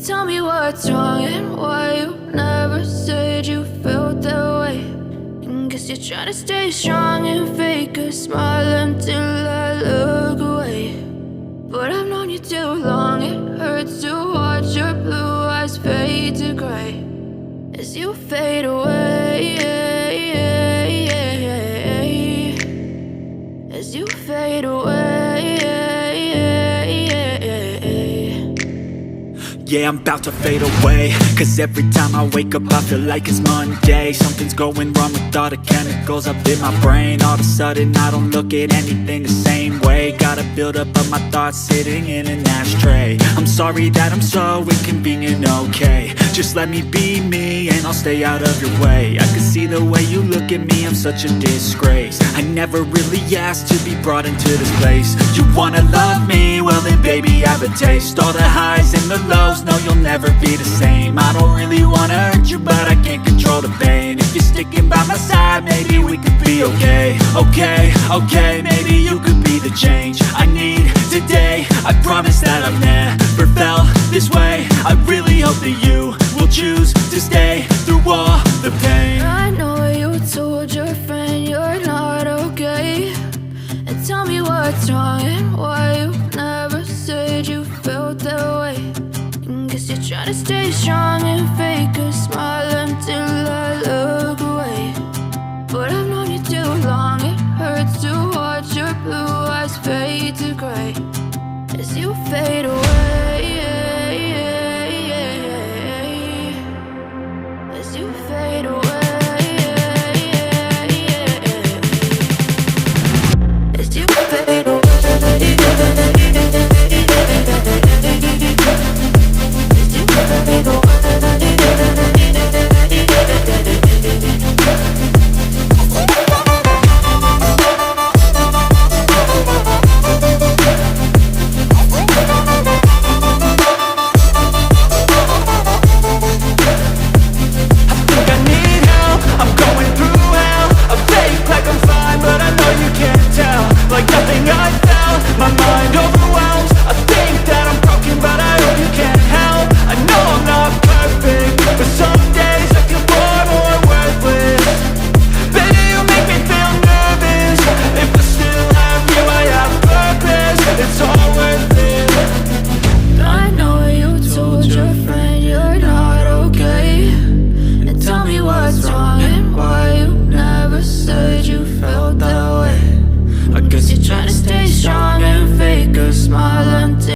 Tell me what's wrong and why you never said you felt that way. And guess you're trying to stay strong and fake a smile until I look away. But I've known you too long, it hurts to watch your blue eyes fade to gray as you fade away, as you fade away. Yeah, I'm about to fade away, cause every time I wake up I feel like it's Monday. Something's going wrong with all the chemicals up in my brain. All of a sudden I don't look at anything the same way. Gotta build up of my thoughts sitting in an ashtray. I'm sorry that I'm so inconvenient, okay. Just let me be me and I'll stay out of your way. I can see the way you look at me, I'm such a disgrace. I never really asked to be brought into this place. You wanna love me? Well then baby have a taste. All the highs and the lows, no you'll never be the same. I don't really wanna hurt you but I can't control the pain. If you're sticking by my side maybe we could be okay. Okay, maybe you could be the change I need today. I promise that I've never felt this way. I really hope that you will choose to stay through all the pain. I know you told your friend you're not okay. And tell me what's wrong and why you never said you felt that way. And guess you're trying to stay strong and fake a smile until I look away. But I've known you too long, it hurts to watch your blue eyes fade to gray as you fade away.